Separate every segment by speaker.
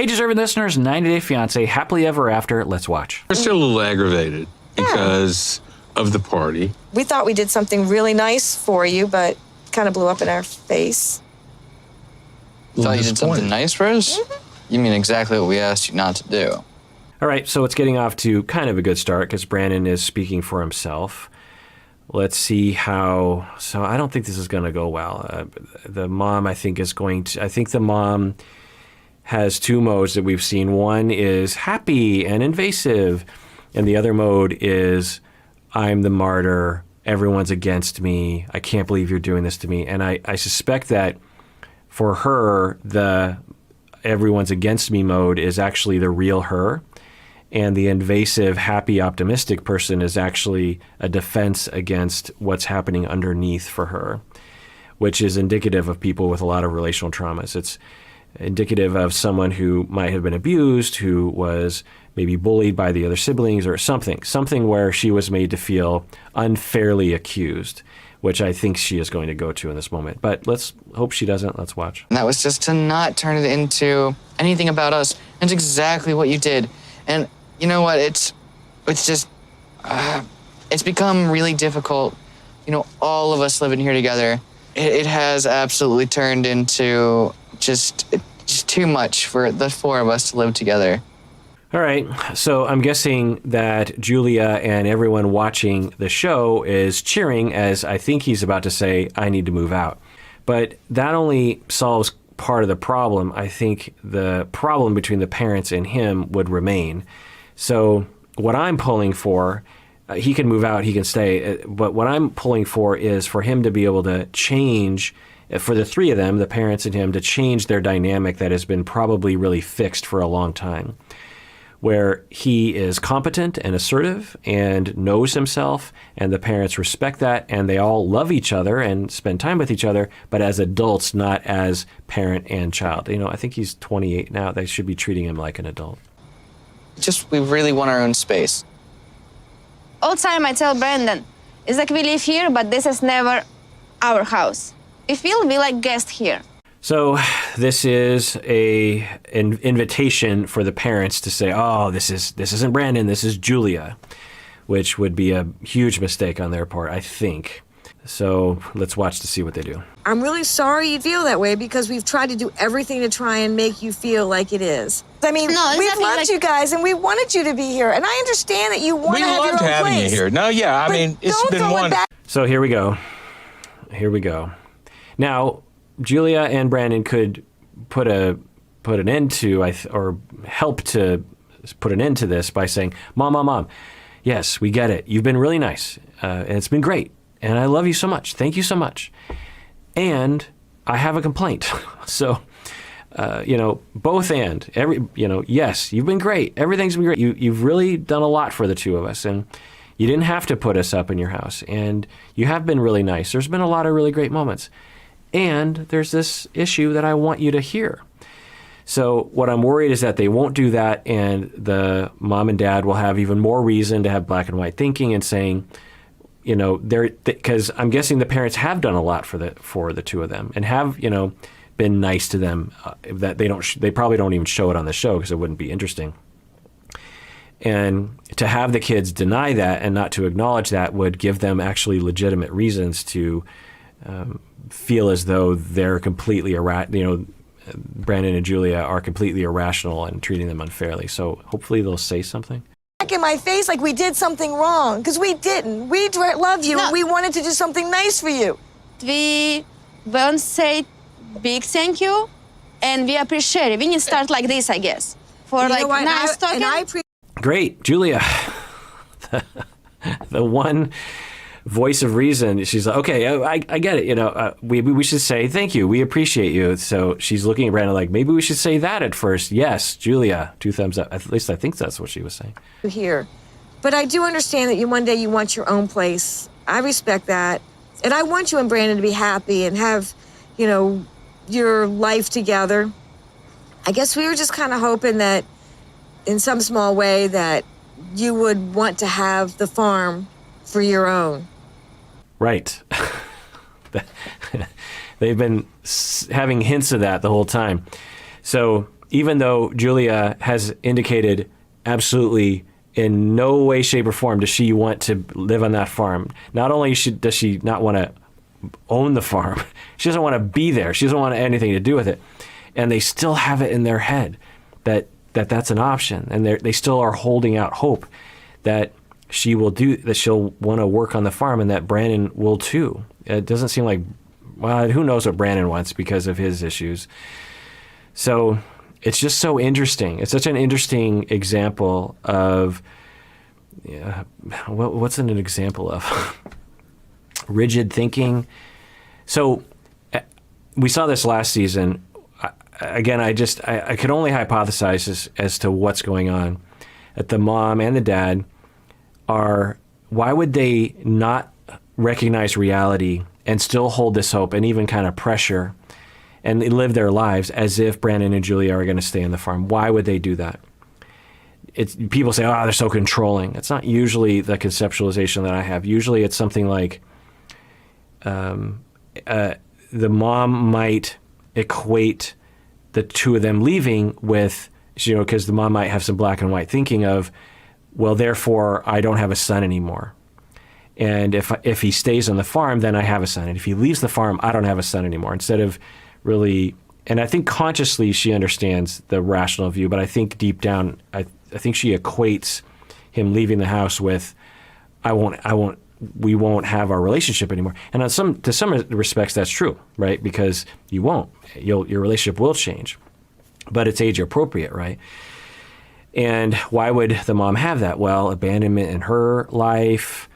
Speaker 1: Hey, deserving listeners, 90 Day Fiancé, happily ever after. Let's watch.
Speaker 2: We're still a little aggravated because of the party.
Speaker 3: We thought we did something really nice for you, but kind of blew up in our face.
Speaker 4: You thought you did something nice for us? You mean exactly what we asked you not to do.
Speaker 1: All right, so it's getting off to kind of a good start because Brandon is speaking for himself. Let's see how. So I don't think this is going to go well. The mom, I think, is going to. I think the mom has two modes that we've seen. One is happy and invasive, and the other mode is I'm the martyr. Everyone's against me. I can't believe you're doing this to me. And I suspect that for her, the everyone's against me mode is actually the real her. And the invasive, happy, optimistic person is actually a defense against what's happening underneath for her, which is indicative of people with a lot of relational traumas. It's indicative of someone who might have been abused, who was maybe bullied by the other siblings or something where she was made to feel unfairly accused, which I think she is going to go to in this moment. But let's hope she doesn't. Let's watch.
Speaker 4: And that was just to not turn it into anything about us. And it's exactly what you did. And you know what? It's just, it's become really difficult. You know, all of us living here together, it has absolutely turned into just too much for the four of us to live together.
Speaker 1: All right, so I'm guessing that Julia and everyone watching the show is cheering as I think he's about to say, I need to move out. But that only solves part of the problem. I think the problem between the parents and him would remain. So what I'm pulling for, he can move out, he can stay, but what I'm pulling for is for him to be able to change, for the three of them, the parents and him, to change their dynamic that has been probably really fixed for a long time, where he is competent and assertive and knows himself, and the parents respect that, and they all love each other and spend time with each other, but as adults, not as parent and child. You know, I think he's 28 now. They should be treating him like an adult.
Speaker 4: We really want our own space.
Speaker 5: All the time I tell Brandon, it's like we live here, but this is never our house. We feel we like guests here.
Speaker 1: So this is an invitation for the parents to say, oh, this isn't Brandon, this is Julia, which would be a huge mistake on their part, I think. So let's watch to see what they do.
Speaker 3: I'm really sorry you feel that way because we've tried to do everything to try and make you feel like it is. I mean,
Speaker 5: No,
Speaker 3: we've
Speaker 5: exactly,
Speaker 3: loved you guys and we wanted you to be here. And I understand that you want
Speaker 2: We
Speaker 3: to have your own
Speaker 2: loved having
Speaker 3: place.
Speaker 2: you here. No, yeah, I
Speaker 3: But
Speaker 2: mean, it's
Speaker 3: don't
Speaker 2: been
Speaker 3: throw it
Speaker 2: one.
Speaker 3: back.
Speaker 1: So here we go. Here we go. Now, Julia and Brandon could put an end to, or help to put an end to this by saying, Mom, yes, we get it. You've been really nice, and it's been great, and I love you so much. Thank you so much. And I have a complaint. So, both and yes, you've been great. Everything's been great. You've really done a lot for the two of us, and you didn't have to put us up in your house, and you have been really nice. There's been a lot of really great moments. And there's this issue that I want you to hear. So what I'm worried is that they won't do that, and the mom and dad will have even more reason to have black and white thinking and saying, because I'm guessing the parents have done a lot for the two of them and have, been nice to them, that they probably don't even show it on the show because it wouldn't be interesting. And to have the kids deny that and not to acknowledge that would give them actually legitimate reasons to feel as though they're completely Brandon and Julia are completely irrational and treating them unfairly. So hopefully they'll say something.
Speaker 3: Back in my face like we did something wrong, because we didn't. We love you,
Speaker 5: No.
Speaker 3: and we wanted to do something nice for you.
Speaker 5: We won't say big thank you, and we appreciate it. We need to start like this, I guess. For
Speaker 3: You know
Speaker 5: like
Speaker 3: what?
Speaker 5: nice
Speaker 3: And
Speaker 5: talking.
Speaker 3: I appreciate
Speaker 1: Great, Julia. the one voice of reason. She's like, okay, I get it. We should say thank you. We appreciate you. So she's looking at Brandon like, maybe we should say that at first. Yes, Julia, 2 thumbs up. At least I think that's what she was saying.
Speaker 3: here. But I do understand that one day you want your own place. I respect that. And I want you and Brandon to be happy and have, your life together. I guess we were just kind of hoping that in some small way that you would want to have the farm for your own.
Speaker 1: Right. They've been having hints of that the whole time. So even though Julia has indicated absolutely in no way, shape, or form does she want to live on that farm. Not only does she not want to own the farm, she doesn't want to be there. She doesn't want anything to do with it. And they still have it in their head that that's an option. And they still are holding out hope that that she'll want to work on the farm and that Brandon will too. It doesn't seem like, well, who knows what Brandon wants because of his issues. So it's just so interesting. It's such an interesting example of, what's an example of? Rigid thinking. So we saw this last season. Again, I could only hypothesize as to what's going on. That the mom and the dad why would they not recognize reality and still hold this hope and even kind of pressure and live their lives as if Brandon and Julia are going to stay on the farm? Why would they do that? People say, they're so controlling. It's not usually the conceptualization that I have. Usually it's something like the mom might equate the two of them leaving with, because the mom might have some black and white thinking of, well, therefore I don't have a son anymore. And if he stays on the farm, then I have a son. And if he leaves the farm, I don't have a son anymore. Instead of really, and I think consciously she understands the rational view, but I think deep down, I think she equates him leaving the house with, we won't have our relationship anymore. And to some respects, that's true, right? Because you won't. Your relationship will change, but it's age appropriate, right? And why would the mom have that? Well, abandonment in her life,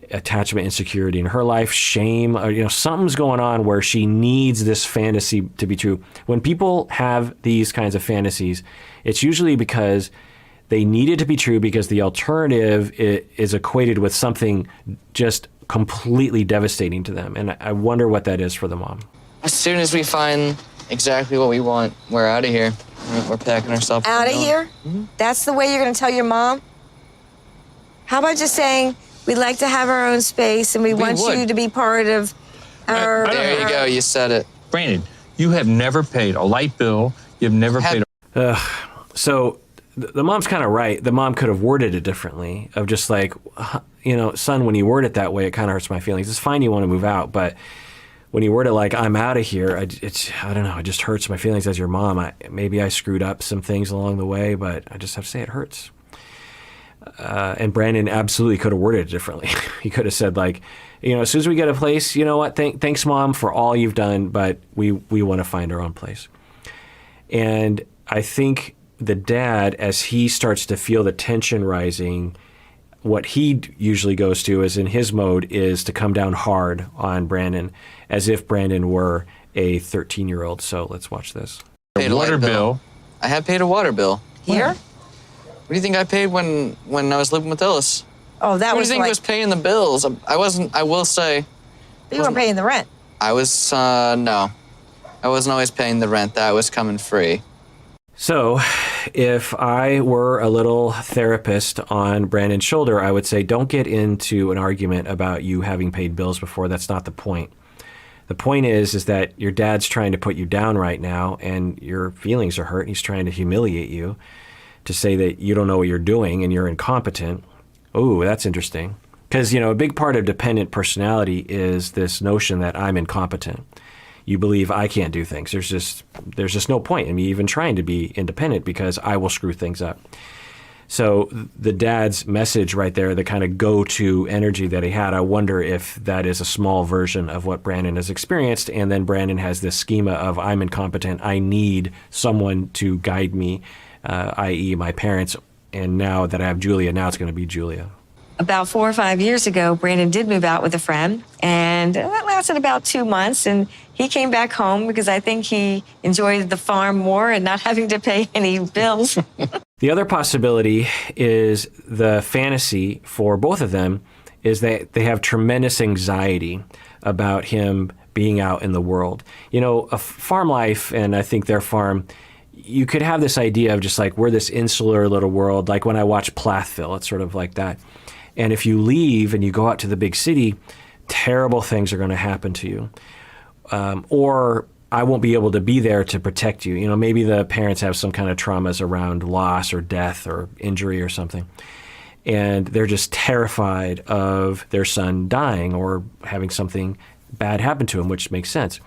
Speaker 1: attachment insecurity in her life, shame, something's going on where she needs this fantasy to be true. When people have these kinds of fantasies, it's usually because they need it to be true because the alternative is equated with something just completely devastating to them. And I wonder what that is for the mom.
Speaker 4: As soon as we find exactly what we want, we're out of here. We're packing ourselves up.
Speaker 3: Out of here? Mm-hmm. That's the way you're going to tell your mom? How about just saying, we'd like to have our own space and we want you to be part of our...
Speaker 4: There you go, you said it.
Speaker 2: Brandon, you have never paid a light bill. You've never paid
Speaker 1: So the mom's kind of right. The mom could have worded it differently of just like, son, when you word it that way, it kind of hurts my feelings. It's fine you want to move out, but when you word it like, I'm out of here, I don't know, it just hurts my feelings as your mom. Maybe I screwed up some things along the way, but I just have to say it hurts. And Brandon absolutely could have worded it differently. He could have said like, as soon as we get a place, you know what, thanks Mom for all you've done, but we want to find our own place. And I think the dad, as he starts to feel the tension rising, what he usually goes to is in his mode is to come down hard on Brandon as if Brandon were a 13-year-old. So let's watch this.
Speaker 4: Paid a
Speaker 2: water bill.
Speaker 4: I have paid a water bill.
Speaker 3: Here?
Speaker 4: What do you think I paid when I was living with Ellis?
Speaker 3: Oh, that
Speaker 4: What do
Speaker 3: was
Speaker 4: you think
Speaker 3: like...
Speaker 4: was paying the bills? I will say...
Speaker 3: You weren't paying the rent.
Speaker 4: I was, no. I wasn't always paying the rent. That was coming free.
Speaker 1: So if I were a little therapist on Brandon's shoulder, I would say, don't get into an argument about you having paid bills before. That's not the point. The point is that your dad's trying to put you down right now and your feelings are hurt. He's trying to humiliate you, to say that you don't know what you're doing and you're incompetent. Oh, that's interesting. Because, a big part of dependent personality is this notion that I'm incompetent. You believe I can't do things. There's just no point in me even trying to be independent because I will screw things up. So the dad's message right there, the kind of go-to energy that he had, I wonder if that is a small version of what Brandon has experienced. And then Brandon has this schema of I'm incompetent. I need someone to guide me, i.e. my parents. And now that I have Julia, now it's going to be Julia.
Speaker 3: About 4 or 5 years ago, Brandon did move out with a friend, and that lasted about 2 months, and he came back home because I think he enjoyed the farm more and not having to pay any bills.
Speaker 1: The other possibility is the fantasy for both of them is that they have tremendous anxiety about him being out in the world. A farm life, and I think their farm, you could have this idea of just like, we're this insular little world. Like when I watch Plathville, it's sort of like that. And if you leave and you go out to the big city, terrible things are going to happen to you. Or I won't be able to be there to protect you. You know, maybe the parents have some kind of traumas around loss or death or injury or something. And they're just terrified of their son dying or having something bad happen to him, which makes sense.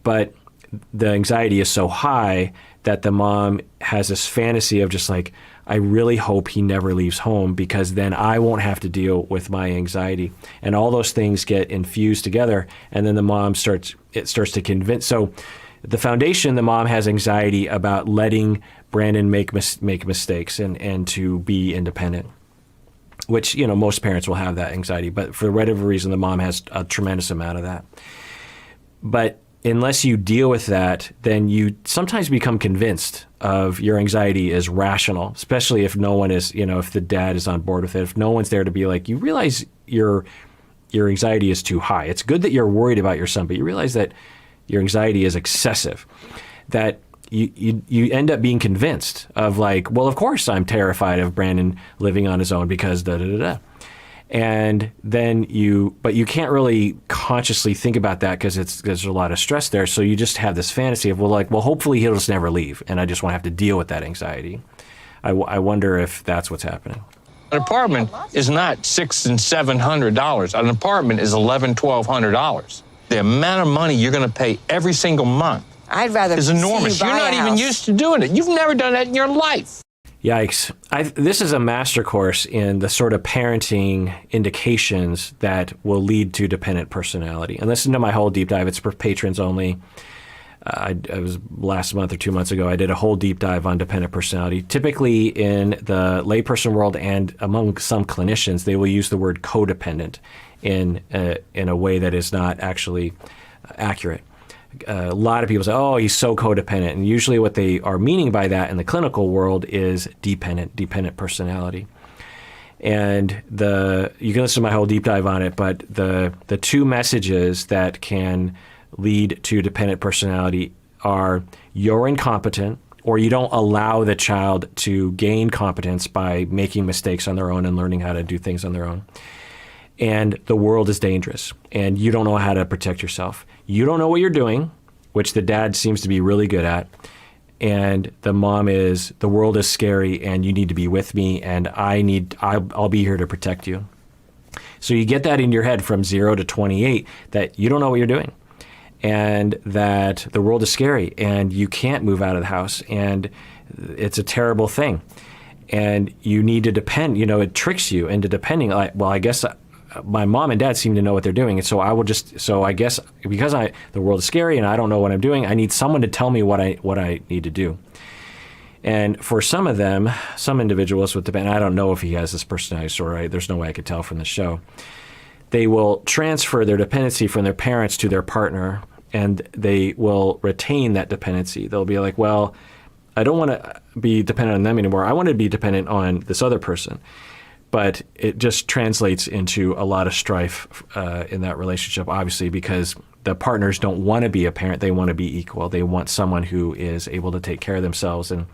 Speaker 1: But the anxiety is so high that the mom has this fantasy of just like, I really hope he never leaves home because then I won't have to deal with my anxiety. And all those things get infused together. And then the mom starts to convince. So the foundation, the mom has anxiety about letting Brandon make mistakes and to be independent, which, you know, most parents will have that anxiety. But for whatever reason, the mom has a tremendous amount of that. But unless you deal with that, then you sometimes become convinced of your anxiety is rational, especially if no one is, you know, if the dad is on board with it, if no one's there to be like, you realize your anxiety is too high. It's good that you're worried about your son, but you realize that your anxiety is excessive, that you end up being convinced of like, well, of course I'm terrified of Brandon living on his own because da-da-da-da. And then but you can't really consciously think about that because there's a lot of stress there. So you just have this fantasy of, well, hopefully he'll just never leave. And I just won't have to deal with that anxiety. I wonder if that's what's happening.
Speaker 6: An apartment is not $600 and $700. An apartment is $1,100-$1,200. The amount of money you're going to pay every single month
Speaker 3: I'd rather
Speaker 6: is
Speaker 3: see you
Speaker 6: enormous.
Speaker 3: buy
Speaker 6: You're not
Speaker 3: a
Speaker 6: even
Speaker 3: house.
Speaker 6: used to doing it. You've never done that in your life.
Speaker 1: Yikes. This is a master course in the sort of parenting indications that will lead to dependent personality. And listen to my whole deep dive. It's for patrons only. I was last month or 2 months ago, I did a whole deep dive on dependent personality. Typically in the layperson world and among some clinicians, they will use the word codependent in a way that is not actually accurate. A lot of people say, oh, he's so codependent. And usually what they are meaning by that in the clinical world is dependent personality. And you can listen to my whole deep dive on it, but the two messages that can lead to dependent personality are you're incompetent, or you don't allow the child to gain competence by making mistakes on their own and learning how to do things on their own. And the world is dangerous, and you don't know how to protect yourself. You don't know what you're doing, which the dad seems to be really good at. And the mom is, the world is scary, and you need to be with me, and I'll be here to protect you. So you get that in your head from 0 to 28, that you don't know what you're doing, and that the world is scary, and you can't move out of the house, and it's a terrible thing. And you need to depend, it tricks you into depending. Well, I guess my mom and dad seem to know what they're doing. And so I guess because the world is scary and I don't know what I'm doing, I need someone to tell me what I need to do. And for some of them, some individuals with dependent, I don't know if he has this personality disorder. There's no way I could tell from the show. They will transfer their dependency from their parents to their partner, and they will retain that dependency. They'll be like, well, I don't want to be dependent on them anymore. I want to be dependent on this other person. But it just translates into a lot of strife in that relationship, obviously, because the partners don't want to be a parent. They want to be equal. They want someone who is able to take care of themselves and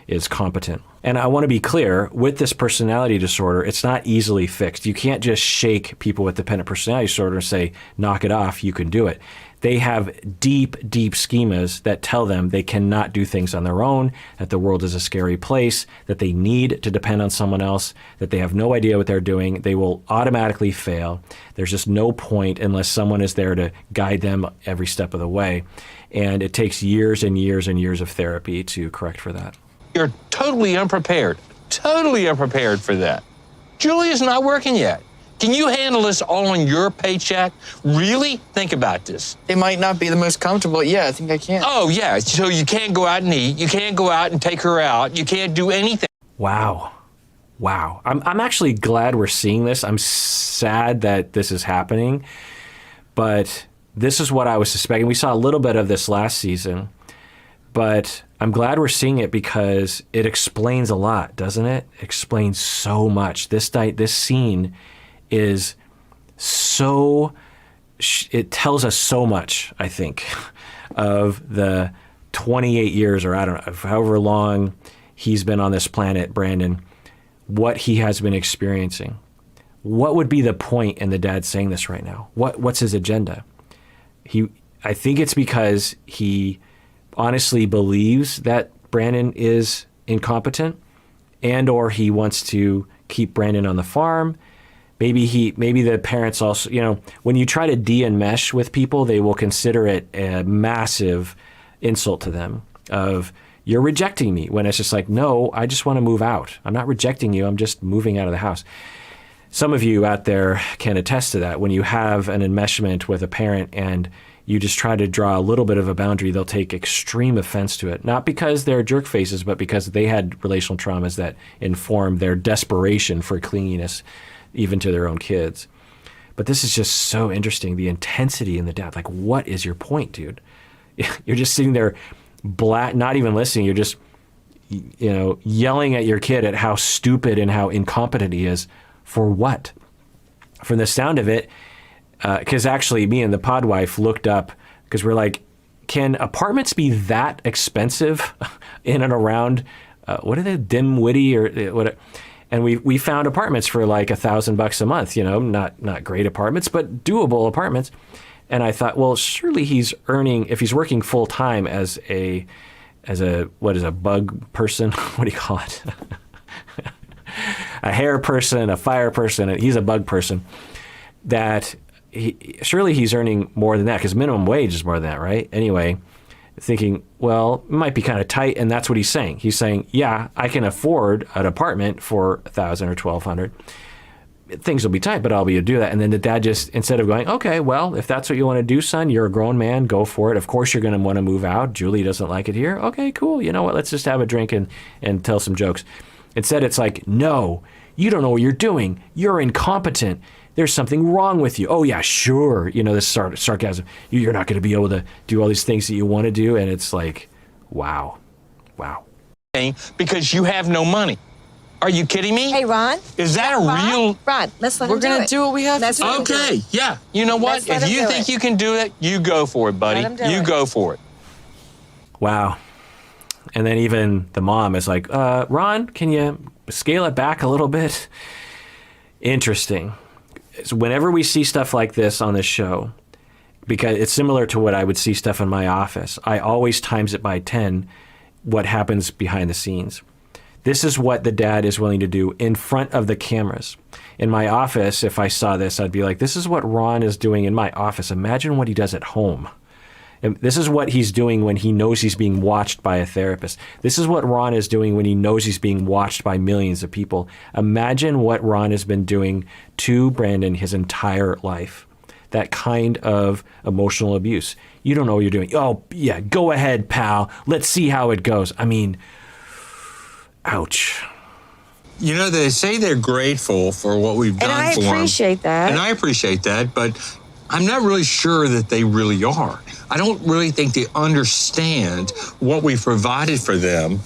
Speaker 1: is competent. And I want to be clear, with this personality disorder, it's not easily fixed. You can't just shake people with dependent personality disorder and say, knock it off, you can do it. They have deep, deep schemas that tell them they cannot do things on their own, that the world is a scary place, that they need to depend on someone else, that they have no idea what they're doing. They will automatically fail. There's just no point unless someone is there to guide them every step of the way. And it takes years and years and years of therapy to correct for that.
Speaker 6: You're totally unprepared for that. Julia's not working yet. Can you handle this all on your paycheck? Really? Think about this.
Speaker 4: It might not be the most comfortable. Yeah, I think I can.
Speaker 6: Oh, yeah. So you can't go out and eat. You can't go out and take her out. You can't do anything.
Speaker 1: Wow. I'm actually glad we're seeing this. I'm sad that this is happening, but this is what I was suspecting. We saw a little bit of this last season, but I'm glad we're seeing it because it explains a lot, doesn't it? It explains so much. This scene is it tells us so much, I think, of the 28 years, or I don't know, however long he's been on this planet, Brandon, what he has been experiencing. What would be the point in the dad saying this right now? What's his agenda? I think it's because he honestly believes that Brandon is incompetent, and or he wants to keep Brandon on the farm. Maybe the parents also, when you try to de-enmesh with people, they will consider it a massive insult to them of, you're rejecting me, when it's just like, no, I just want to move out. I'm not rejecting you. I'm just moving out of the house. Some of you out there can attest to that. When you have an enmeshment with a parent and you just try to draw a little bit of a boundary, they'll take extreme offense to it. Not because they're jerk faces, but because they had relational traumas that informed their desperation for clinginess, even to their own kids. But this is just so interesting, the intensity in the depth. Like, what is your point, dude? You're just sitting there, not even listening. You're just, yelling at your kid at how stupid and how incompetent he is. For what? From the sound of it, because actually me and the pod wife looked up, because we're like, can apartments be that expensive in and around, what are they, Dimwitty or what? And we found apartments for like $1,000 a month, not great apartments, but doable apartments. And I thought, well, surely he's earning, if he's working full time as a bug person, what do you call it? A hair person, a fire person, he's a bug person, that surely he's earning more than that, because minimum wage is more than that, right? Anyway, thinking, well, it might be kind of tight, and that's what he's saying. He's saying, yeah, I can afford an apartment for $1,000 or $1,200. Things will be tight, but I'll be able to do that. And then the dad just, instead of going, okay, well, if that's what you want to do, son, you're a grown man, go for it. Of course you're going to want to move out. Julie doesn't like it here. Okay, cool. You know what? Let's just have a drink and tell some jokes. Instead, it's like, no, you don't know what you're doing. You're incompetent. There's something wrong with you. Oh, yeah, sure. This sarcasm. You're not going to be able to do all these things that you want to do. And it's like, wow.
Speaker 6: Because you have no money. Are you kidding me?
Speaker 3: Hey, Ron.
Speaker 6: Is that a real...
Speaker 3: Ron, let's let him
Speaker 4: We're going to do what we have to do.
Speaker 6: Okay, yeah. You know what?
Speaker 3: Let's let
Speaker 6: If
Speaker 3: him
Speaker 6: you
Speaker 3: do
Speaker 6: think
Speaker 3: it.
Speaker 6: you can do it, you go for it, buddy.
Speaker 3: Let him do
Speaker 6: You
Speaker 3: it.
Speaker 6: go for it.
Speaker 1: Wow. And then even the mom is like, Ron, can you scale it back a little bit? Interesting. So whenever we see stuff like this on this show, because it's similar to what I would see stuff in my office, I always times it by 10 what happens behind the scenes. This is what the dad is willing to do in front of the cameras. In my office, if I saw this, I'd be like, this is what Ron is doing in my office. Imagine what he does at home. And this is what he's doing when he knows he's being watched by a therapist. This is what Ron is doing when he knows he's being watched by millions of people. Imagine what Ron has been doing to Brandon his entire life. That kind of emotional abuse. You don't know what you're doing. Oh, yeah, go ahead, pal. Let's see how it goes. I mean, ouch.
Speaker 2: They say they're grateful for what we've done
Speaker 3: And I
Speaker 2: for them.
Speaker 3: appreciate that.
Speaker 2: And I appreciate that, but I'm not really sure that they really are. I don't really think they understand what we've provided for them,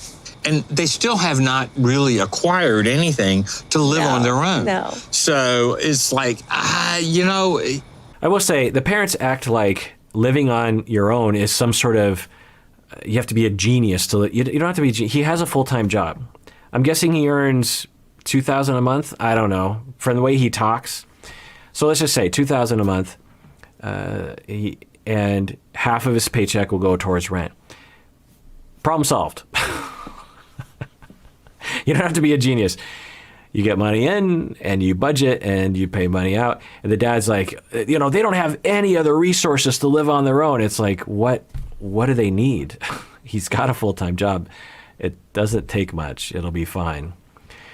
Speaker 2: and they still have not really acquired anything to live on their own.
Speaker 3: no.
Speaker 2: So it's like,
Speaker 1: I will say the parents act like living on your own is some sort of, you have to be a genius to, you don't have to be, he has a full-time job. I'm guessing he earns $2,000 a month. I don't know, from the way he talks. So let's just say $2,000 a month. And half of his paycheck will go towards rent. Problem solved. You don't have to be a genius. You get money in and you budget and you pay money out. And the dad's like, they don't have any other resources to live on their own. It's like, what do they need? He's got a full-time job. It doesn't take much. It'll be fine.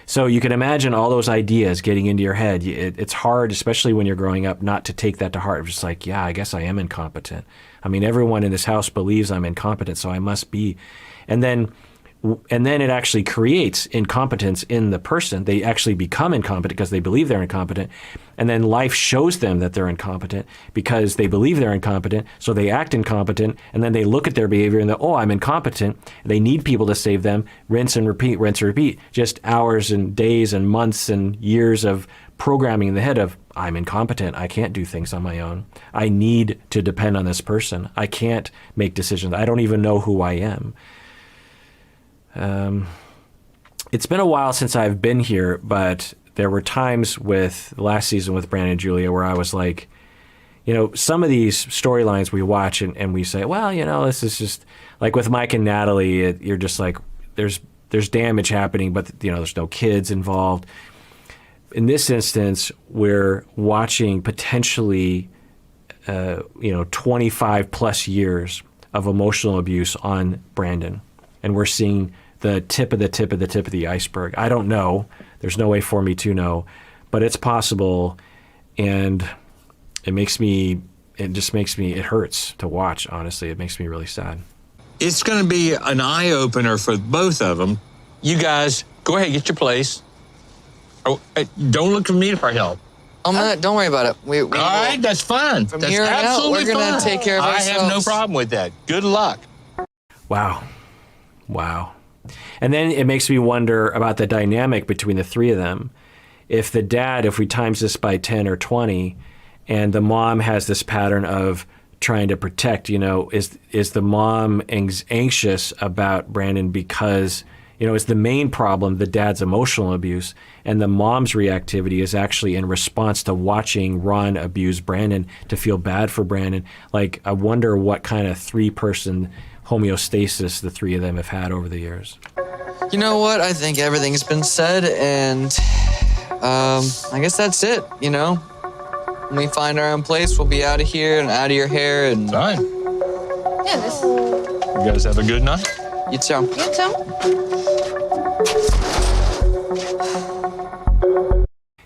Speaker 1: So you can imagine all those ideas getting into your head. It's hard, especially when you're growing up, not to take that to heart. It's just like, yeah, I guess I am incompetent. I mean, everyone in this house believes I'm incompetent, so I must be. And then it actually creates incompetence in the person. They actually become incompetent because they believe they're incompetent. And then life shows them that they're incompetent because they believe they're incompetent, so they act incompetent, and then they look at their behavior and oh, I'm incompetent. They need people to save them. Rinse and repeat. Just hours and days and months and years of programming in the head of, I'm incompetent. I can't do things on my own. I need to depend on this person. I can't make decisions. I don't even know who I am. It's been a while since I've been here, but there were times with last season with Brandon and Julia where I was like, some of these storylines we watch and we say, well, this is just like with Mike and Natalie, you're just like, there's damage happening, but there's no kids involved. In this instance, we're watching potentially, 25 plus years of emotional abuse on Brandon. And we're seeing the tip of the iceberg. I don't know. There's no way for me to know, but it's possible. And it hurts to watch, honestly. It makes me really sad.
Speaker 2: It's going to be an eye-opener for both of them.
Speaker 6: You guys, go ahead, get your place.
Speaker 2: Oh, don't look to me for help.
Speaker 4: Don't worry about it. We
Speaker 2: All right, that's fine.
Speaker 4: From
Speaker 2: That's
Speaker 4: here on out,
Speaker 2: absolutely
Speaker 4: we're gonna
Speaker 2: fine.
Speaker 4: take care of
Speaker 2: I have no
Speaker 4: ourselves.
Speaker 2: problem with that. Good luck.
Speaker 1: Wow. And then it makes me wonder about the dynamic between the three of them. If the dad, if we times this by 10 or 20, and the mom has this pattern of trying to protect, is the mom anxious about Brandon because, is the main problem the dad's emotional abuse, and the mom's reactivity is actually in response to watching Ron abuse Brandon to feel bad for Brandon. Like, I wonder what kind of three-person homeostasis the three of them have had over the years.
Speaker 4: You know what? I think everything's been said, and I guess that's it. When we find our own place, we'll be out of here and out of your hair, and
Speaker 2: Fine.
Speaker 5: Yeah, this.
Speaker 2: You guys have a good night.
Speaker 4: you too.
Speaker 5: You too.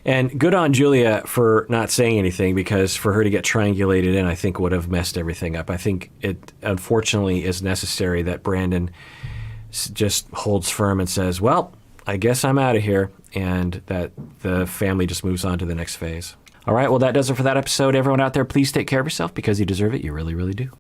Speaker 1: And good on Julia for not saying anything, because for her to get triangulated in, I think would have messed everything up. I think it unfortunately is necessary that Brandon just holds firm and says, well, I guess I'm out of here, and that the family just moves on to the next phase. All right, well, that does it for that episode. Everyone out there, please take care of yourself because you deserve it. You really, really do.